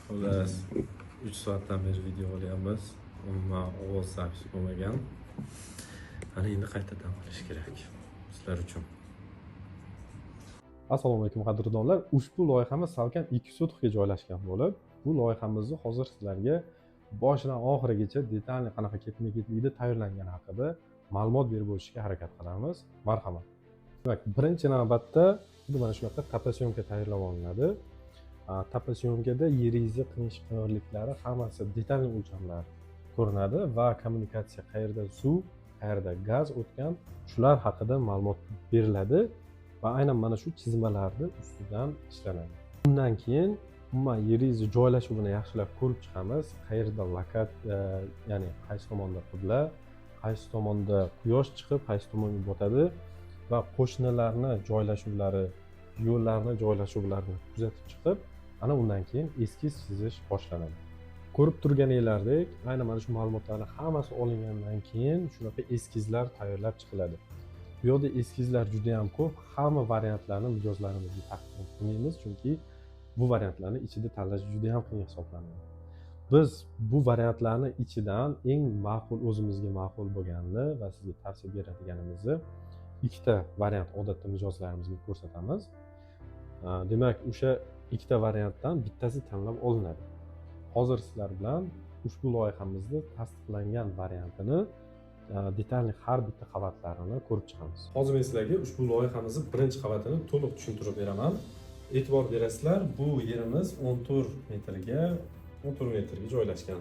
Xullas 3 soatdan beri video olyapmiz. Umuman ovoz zapisi bo'lmagan. Ana endi qaytadan olish kerak sizlar uchun. Assalomu alaykum qadrdonlar. Ushbu loyihamiz salkam 2 sotixga joylashgan bo'lib, bu loyihamizni hozir sizlarga boshidan oxirigacha detalli qanaqa ketma-ketlikda tayyorlangani haqida ma'lumot berib o'tishga harakat qilamiz. Marhamat. Demak, birinchi navbatda mana shunaqa tapasyomka tayyorlab olinadi. Tapasyomkada yer izi, qiyish-qimirliklari hammasi detalli o'lchamlar ko'rinadi va kommunikatsiya qayerda suv, qayerda gaz o'tgan, shular haqida ma'lumot beriladi. Va aynan mana shu chizmalarni ustidan ishlanadi. Undan keyin umuman yer izi joylashuvini yaxshilab ko'rib chiqamiz. Qayerda lokat, ya'ni qaysi tomonda qibla, qaysi tomonda quyosh chiqib, qaysi tomonga botadi va qo'shnilarni joylashuvlari, yo'llarni joylashuvlarini kuzatib chiqib, ana undan keyin eskiz chizish boshlanadi. Ko'rib turganinglardek, aynan mana shu ma'lumotlarning hammasi olingandan keyin shunaqa eskizlar tayyorlab chiqiladi. Bu yerda eskizlar juda ham ko'p. Hamma variantlarni mijozlarimizga taqdim qilmaymiz, chunki bu variantlarni ichida tanlash juda ham qiyin hisoblanadi. Biz bu variantlarni ichidan eng ma'qul, o'zimizga ma'qul bo'lganini va sizga tavsiya beradiganimizni ikkita variant odatda mijozlarimizga ko'rsatamiz. Demak, o'sha ikkita variantdan bittasi tanlab olinadi. Hozir sizlar bilan ushbu loyihamizning tasdiqlangan variantini detalli har bitta qavatlarini ko'rib chiqamiz. Hozir men sizlarga ushbu loyihamizning birinchi qavatini to'liq tushuntirib beraman. E'tibor berasizlar, bu yerimiz 14 metrga joylashgan.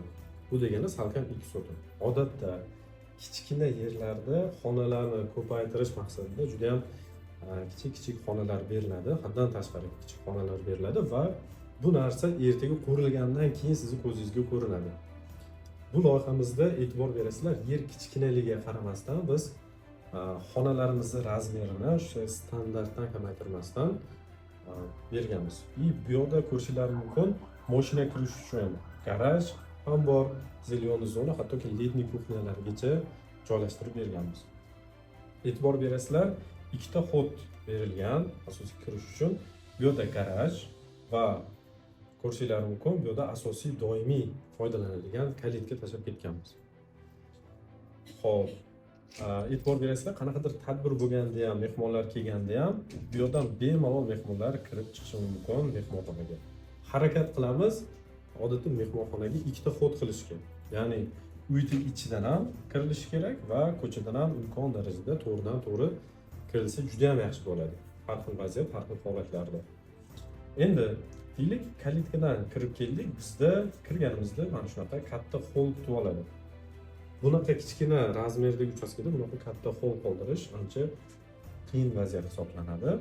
Bu degani salkam 2 sotim. Odatda kichkina yerlarda xonalarni ko'paytirish maqsadida juda ham kichik xonalar beriladi, haddan tashqari kichik xonalar beriladi va bu narsa ertaga qurilgandan keyin sizning ko'zingizga ko'rinadi. Bu loyihamizda e'tibor berasizlar, yer kichkinaligiga qaramasdan biz xonalarimizni razmerini o'sha standartdan kamaytirmasdan berganmiz. Bu yerda ko'rishingiz mumkin, mashina kirish uchun garaj ham bor, zelyoniy zona, hattoki letniy kuxnyalargacha joylashtirib berganmiz. E'tibor berasizlar, ikkita xod berilgan asosiy kirish uchun. Bu yerda garaj va ko'rishingiz mumkin, bu yerda asosiy doimiy foydalanadigan kalitka tashlab ketganmiz. Xo'p, e'tibor berasizlar, qanaqadir tadbir bo'lganda ham, mehmonlar kelganda ham bu yerdan bemalol mehmonlar kirib chiqishi mumkin mehmonxonaga. Harakat qilamiz odatda mehmonxonaga ikkita xod qilishga. Ya'ni uyning ichidan ham kirilishi kerak va ko'chadan ham imkon darajada to'g'ridan-to'g'ri kirilsa juda ham yaxshi bo'ladi. Har xil vaziyat, har xil holatlarda. Endi deylik, kalitkadan kirib keldik. Bizda kirganimizda mana shunaqa katta hol kutib oladi. Bunaqa kichkina razmerdagi uchastkada bunaqa katta hol qoldirish ancha qiyin vaziyat hisoblanadi.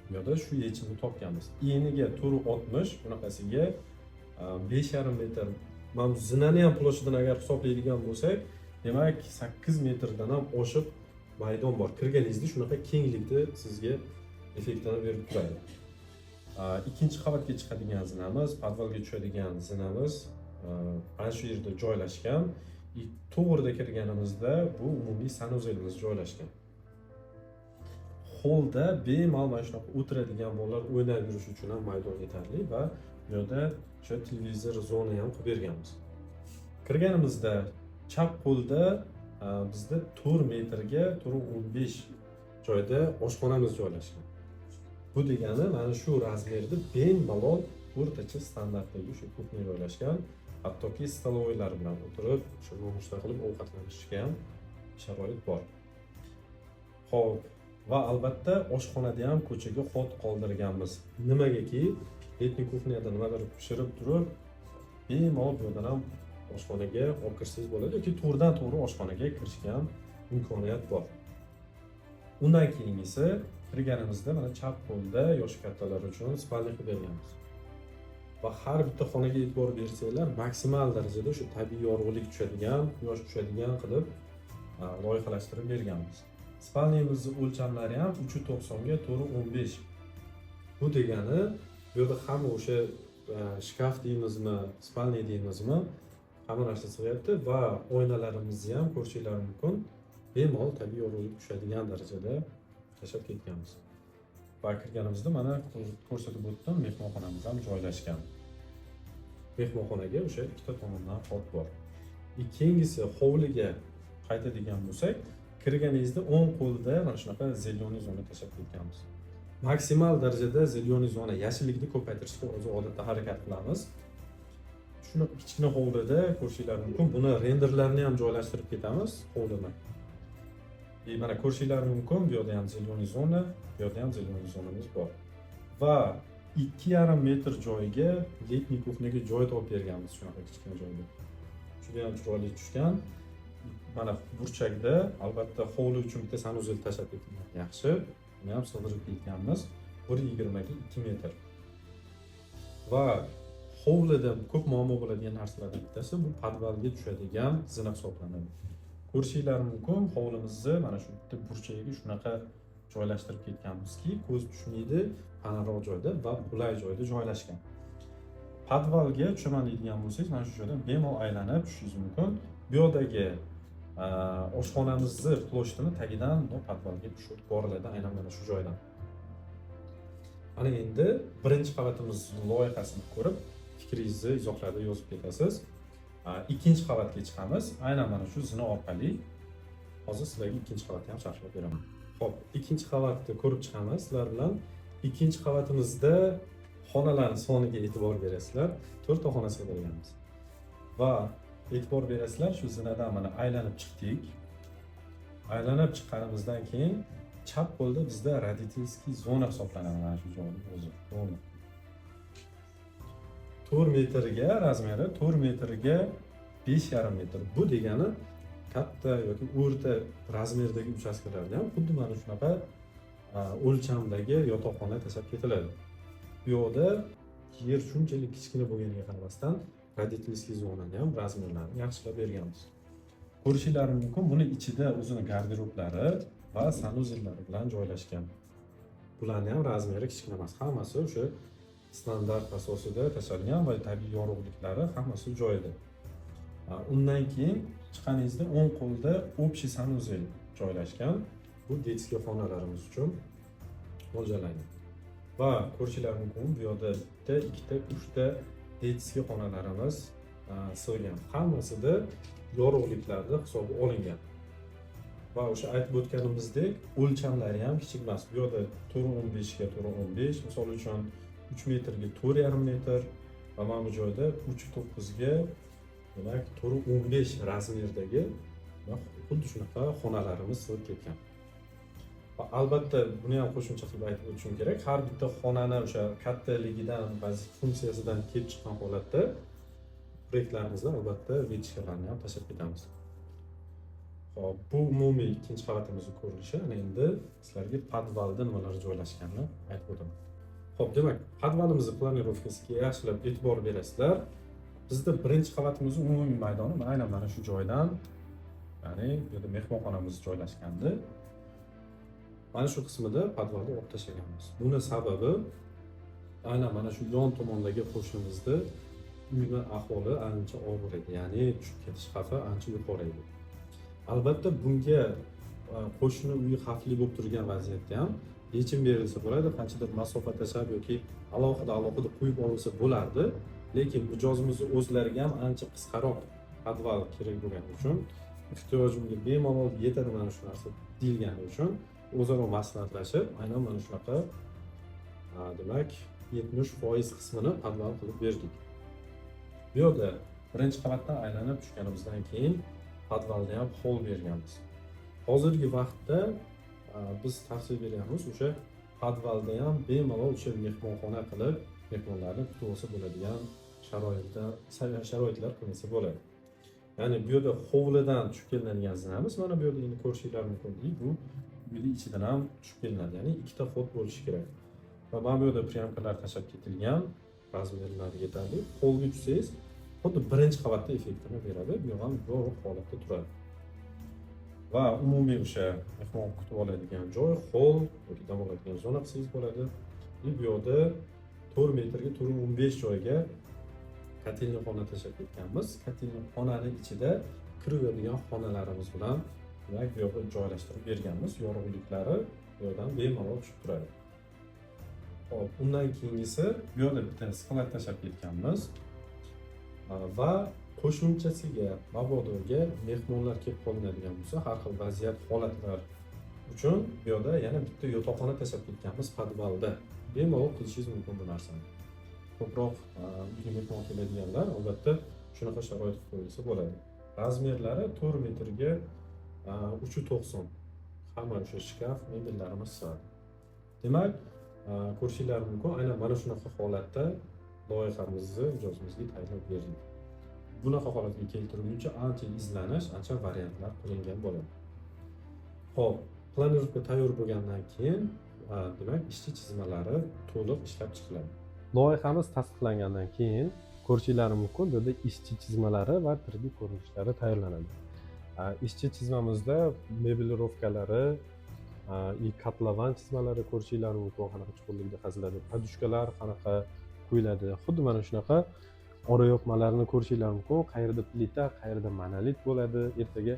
Bu yerda shu yechimni topganmiz. Eniga 4.60, bunaqasiga 5,5 metr. Mana zinani ham ploshidan agar hisoblaydigan bo'lsak, demak 8 metrdan ham oshiq maydon bor. Kirganingizda shunaqa kenglikda sizga effektini berib turadi. Ikkinchi qavatga chiqadigan zinamiz, podvalga tushadigan zinamiz mana shu yerda joylashgan. To'g'rida kirganimizda bu umumiy sanuzelimiz joylashgan. Holda bemalol mana shunaqa o'tiradigan bolalar o'ynab yurish uchun ham maydon yetarli va bu yerda o'sha televizor zona ham qilib berganmiz. Kirganimizda chap qo'lda bizda 4 metrga 4.15 joyda oshxonamiz joylashgan. Bu degani mana shu razmerda bemalol o'rtacha standartdagi shu kuxnya joylashgan, hattoki stolovoylar bilan o'tirib, shu nonushta qilib ovqatlanishga ham sharoit bor. Xo'p, va albatta oshxonada ham ko'chaga xod qoldirganmiz. Nimagaki, letniy kuxnyada nimadir pishirib turib, bemalol bu yerdan ham oshxonaga olib kirsangiz bo'ladi yoki to'g'ridan-to'g'ri oshxonaga kirishga ham imkoniyat bor. Undan keyingisi kirganimizda mana chap qo'lda yoshi kattalar uchun spalni qilib berganmiz. Va har bitta xonaga e'tibor bersanglar, maksimal darajada shu tabiiy yorug'lik tushadigan, quyosh tushadigan qilib loyihalashtirib berganmiz. Spalnimizning o'lchamlari ham 3.90 ga 4.15. Bu degani bu yerda hamma o'sha shkaf deymizmi, spalni deymizmi, hamma narsa sig'yapti va oynalarimizni ham ko'rishingiz mumkin, bemalol tabiiy yorug'lik tushadigan darajada tashlab ketganmiz. Va kirganimizda mana ko'rsatib o'tdim, mehmonxonamiz ham joylashgan. mehmonxonaga o'sha ikkita tomondan xot bor. Keyingisi hovliga qaytadigan bo'lsak, kirganingizda o'ng qo'lda mana shunaqa zelyoniy zona tashlab ketganmiz. Maksimal darajada zelyoniy zona, yashillikni ko'paytirishga o'zi odatda harakat qilamiz. Shuni kichkina hovlida ko'rishingiz mumkin. Buni renderlarni ham joylashtirib ketamiz hovlini. Mana ko'rishingiz mumkin, bu yerda ham zelyoniy zona, bu yerda ham zelyoniy zonamiz bor. Va 2,5 metr joyga letniy kuxnyaga joy topib berganmiz, shunaqa kichkina joyda. Juda ham chiroyli tushgan. Mana burchakda albatta hovli uchun bitta sanuzel tashlab ketilgan. Yaxshi. Buni ham sig'dirib ketganmiz. 1,20 ga 2 metr. Va hovlida ko'p muammo bo'ladigan narsalardan bittasi bu podvalga tushadigan zina hisoblanadi. Ko'rishingiz mumkin, hovlimizni mana shu bitta burchagiga shunaqa joylashtirib ketganmizki, ko'z tushmaydi, panaroq joyda va qulay joyda joylashgan. Podvalga tushaman deydigan bo'lsangiz, mana shu joydan bemalol aylanib tushishingiz mumkin. Bu yerdagi oshxonamizni ploshitini tagidan podvalga tushib boriladi, aynan mana shu joydan. Ana endi birinchi qavatimizni loyihasini ko'rib, fikringizni izohlarda yozib ketasiz. Ikkinchi qavatga chiqamiz. Aynan mana shu zina orqali hozir sizlarga ikkinchi qavatni ham sharhlab beraman. Xo'p, ikkinchi qavatni ko'rib chiqamiz sizlar bilan. Ikkinchi qavatimizda xonalar soniga e'tibor berasizlar. 4 ta xona sig'dirganmiz. Va e'tibor berasizlar, shu zinadan mana aylanib chiqdik. Aylanib chiqqanimizdan keyin chap qo'lda bizda родительский zona hisoblanadi mana shu joyning o'zi. 4 metrga razmeri 4 metrga 5,5 metr. Bu degani katta yoki o'rta razmerdagi uchastkalarda ham xuddi mana shunaqa o'lchamdagi yotoqxona tashlab ketiladi. Bu yerda yer shunchalik kichkina bo'lganiga qaramasdan родительский zonani ham razmerlarini yaxshilab berganmiz. Ko'rishingiz mumkin, buni ichida o'zini garderoblari va sanuzellari bilan joylashgan. Bularning ham razmeri kichkina emas, hammasi o'sha standart asosida tashalgan va tabiiy yorug'liklari hammasi joyida. Undan keyin chiqqaningizda o'ng qo'lda общий sanuzel joylashgan. Bu detskiy xonalarimiz uchun mo'ljallangan. Va ko'rishingiz mumkin, bu yerda bitta, ikkita, uchta detskiy xonalarimiz sig'gan. Hammasida yorug'liklarda hisobga olingan. Va o'sha aytib o'tganimizdek, o'lchamlari ham kichik emas. Bu yerda 4,15 ga 4,15, misol uchun 3 metrga 4,5 metr va mana bu joyda 3,9 ga, demak 4,15 razmerdagi xuddi shunaqa xonalarimiz sig'ib ketgan. Va albatta buni ham qo'shimcha qilib aytib o'tishim kerak. Har bitta xonani o'sha kattaligidan, ba'zi funksiyasidan kelib chiqqan holatda proyektlarimizda albatta vechkalarni ham tashlab ketamiz. Xo'p, bu umumiy ikkinchi qavatimizning ko'rinishi. Ana endi sizlarga podvalda nimalar joylashganini aytib o'taman. Xo'p, demak, podvalimizning planirovkasiga yaxshilab e'tibor berasizlar. Bizda birinchi qavatimizning umumiy maydoni aynan mana shu joydan, ya'ni bu yerda mehmonxonamiz joylashgandi. Mana shu qismida podvalni olib tashlaganmiz. Buni sababi aynan mana shu yon tomondagi qo'shnimizda uyning ahvoli ancha og'ir edi, ya'ni tushib ketish xavfi ancha yuqori edi. Albatta bunga qo'shni uyi xavfli bo'lib turgan vaziyatda ham yechim berilsa bo'ladi, qanchadir masofa tashlab yoki alohida qo'yib olinsa bo'lardi. Lekin mijozimizning o'zlariga ham ancha qisqaroq podval kerak bo'lgani uchun, ehtiyojimga bemalol yetadi mana shu narsa deyilgani uchun o'zaro maslahatlashib, aynan mana shunaqa demak 70% qismini podval qilib berdik. Bu yerda birinchi qavatdan aylanib tushganimizdan keyin podvalda ham hol berganmiz. Hozirgi vaqtda biz tavsiya beryapmiz, o'sha podvalda ham bemalol o'sha mehmonxona qilib, mehmonlarni kutib olsa bo'ladigan sharoitlar qilinsa bo'ladi. Ya'ni bu yerda hovlidan tushib kelinadigan zinamiz, mana bu yerda endi ko'rishingiz mumkin, bu uyni ichidan ham tushib kelinadi, ya'ni ikkita xot bo'lishi kerak. Va mana bu yerda plyonkalar tashlab ketilgan, razmerlari yetarli. Holga tushsangiz, xuddi birinchi qavatda effektini beradi, bu ham zo'r holatda turadi. Va umumiy o'sha mehmon kutib oladigan joy, hol yoki dam oladigan zona qilsangiz bo'ladi. Bu yerda 4 metrga 4,15 joyga kotelni xona tashlab ketganmiz. Kotelni xonaning ichida kiradigan xonalarimiz bilan demak bu yerga joylashtirib berganmiz. Yorug'liklari bu yerdan bemalol tushib turadi. Hop, undan keyingisi bu yerda bitta sklad tashlab ketganmiz. Va qo'shimchasiga mabodoga mehmonlar kelib qolinadigan bo'lsa, har xil vaziyat, holatlar uchun bu yerda yana bitta yotoqxona tashlab ketganmiz podvalda. Bemalol qilishingiz mumkin bu narsani. Ko'proq uyga mehmon keladiganlar albatta shunaqa sharoit qilib qo'yilsa bo'ladi. Razmerlari 4 metrga 3.90. Hamma o'sha shkaf, mebellarimiz sig'adi. Demak, ko'rishingiz mumkin, aynan mana shunaqa holatda loyihamizni ijozimizga tayyorlab berdik. Bunaqa holatga keltirguncha ancha izlanish, ancha variantlar qilingan bo'ladi. Xo'p, planirovka tayyor bo'lgandan keyin demak ishchi chizmalari to'liq ishlab chiqiladi. Loyihamiz tasdiqlangandan keyin ko'rishingiz mumkin, bu yerda ishchi chizmalari va 3D ko'rinishlari tayyorlanadi. Ishchi chizmamizda mebelirovkalari, kotlovan chizmalari ko'rishingiz mumkin, qanaqa chuqurlikda qaziladi, podushkalar qanaqa qo'yiladi. Xuddi mana shunaqa ora yopmalarni ko'rishingiz mumkin. Qayerda plita, qayerda monolit bo'ladi. Ertaga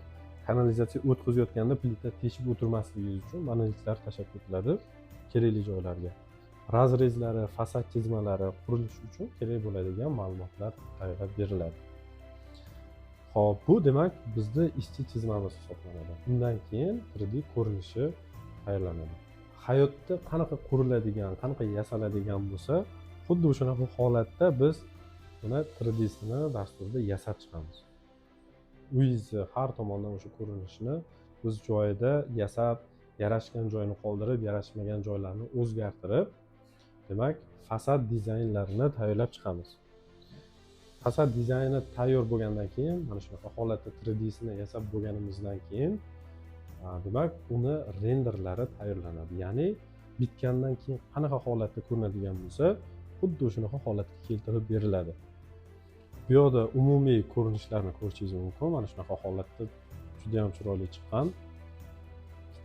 kanalizatsiya o'tkazayotganda plita teshib o'tirmasligi uchun monolitlar tashab ketiladi kerakli joylarga. Razrezlari, fasad chizmalari qurilish uchun kerak bo'ladigan ma'lumotlar tayyorlab beriladi. Xo'p, bu demak bizning ishchi chizmamiz hisoblanadi. Undan keyin 3D ko'rinishi tayyorlanadi. Hayotda qanaqa quriladigan, qanaqa yasaladigan bo'lsa, xuddi o'shanaqa holatda biz buni 3D'sini dasturda yasab chiqamiz. Uyingizni har tomondan o'sha ko'rinishni o'z joyida yasab, yarashgan joyini qoldirib, yarashmagan joylarni o'zgartirib, demak, fasad dizaynlarini tayyorlab chiqamiz. Fasad dizayni tayyor bo'lgandan keyin, mana shunaqa holatda 3D'sini yasab bo'lganimizdan keyin, demak, uni renderlari tayyorlanadi. Ya'ni bitgandan keyin qanaqa holatda ko'rinadigan bo'lsa, xuddi shunaqa holatga keltirib beriladi. Bu yerda umumiy ko'rinishlarni ko'rishingiz mumkin. Mana shunaqa holatda juda ham chiroyli chiqqan.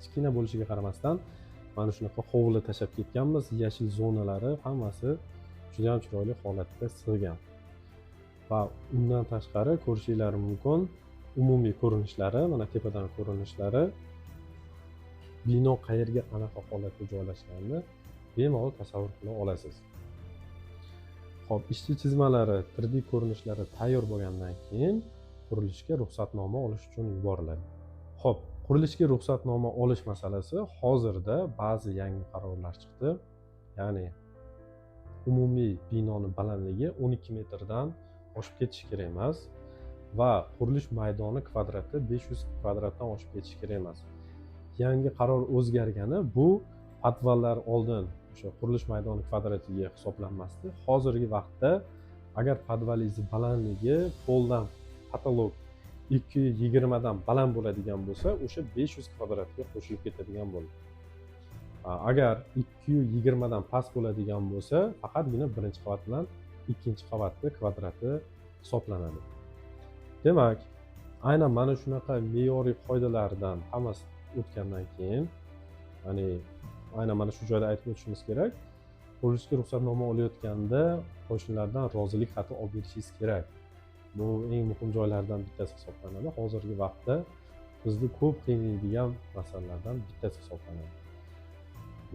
Kichkina bo'lishiga qaramasdan, mana shunaqa hovli tashab ketganmiz. Yashil zonalari hammasi juda ham chiroyli holatda sig'gan. Va undan tashqari ko'rishingiz mumkin, umumiy ko'rinishlari, mana tepadan ko'rinishlari, bino qayerga, qanaqa holatda joylashganini bemalol tasavvur qila olasiz. Xo'p, ishchi chizmalari, 3D ko'rinishlari tayyor bo'lgandan keyin qurilishga ruxsatnoma olish uchun yuboriladi. Xo'p, qurilishga ruxsatnoma olish masalasi hozirda ba'zi yangi qarorlar chiqdi. Ya'ni umumiy binoning balandligi 12 metrdan oshib ketishi kerak emas va qurilish maydoni kvadrati 500 kvadratdan oshib ketishi kerak emas. Yangi qaror o'zgargani, bu podvallar oldin o'sha qurilish maydoni kvadratiga hisoblanmasdi. Hozirgi vaqtda agar podvalingiz balandligi poldan patolog 220 dan baland bo'ladigan bo'lsa, o'sha 500 kvadratga qo'shilib ketadigan bo'ladi. Agar 220 dan past bo'ladigan bo'lsa, faqatgina birinchi qavat bilan ikkinchi qavatning kvadrati hisoblanadi. Demak, aynan mana shunaqa me'yoriy qoidalardan hammasi o'tgandan keyin, ya'ni aynan mana shu joyda aytib o'tishimiz kerak. Qurilishga ruxsatnoma olayotganda qo'shnilardan rozilik xati olib berishingiz kerak. Bu eng muhim joylardan bittasi hisoblanadi. Hozirgi vaqtda bizni ko'p qiynaydigan masalalardan bittasi hisoblanadi.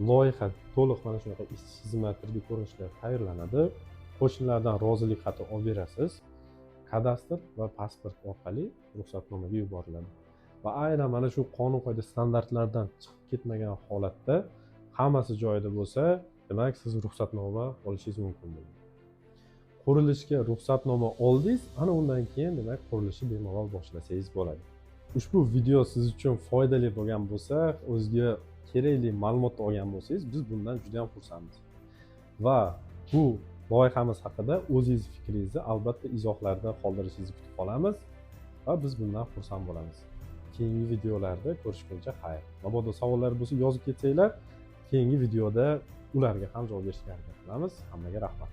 Loyiha to'liq mana shunaqa ishchi chizma, 3D ko'rinishlar tayyorlanadi. Qo'shnilardan rozilik xati olib berasiz. Kadastr va pasport orqali ruxsatnomaga yuboriladi. Va aynan mana shu qonun qoida standartlardan chiqib ketmagan holatda hammasi joyida bo'lsa, demak siz ruxsatnoma olishingiz mumkin bo'ladi. Qurilishga ruxsatnoma oldingiz, ana undan keyin demak qurilishni bemalol boshlasangiz bo'ladi. Ushbu video siz uchun foydali bo'lgan bo'lsa, o'zga kerakli ma'lumot olgan bo'lsangiz, biz bundan juda ham xursandmiz. Va bu loyihamiz haqida o'zingiz fikringizni albatta izohlarda qoldirishingizni kutib qolamiz va biz bundan xursand bo'lamiz. Keyingi videolarda ko'rishguncha xayr. Mabodo savollar bo'lsa yozib ketsanglar, keyingi videoda ularga ham javob berishga harakat qilamiz. Hammaga rahmat.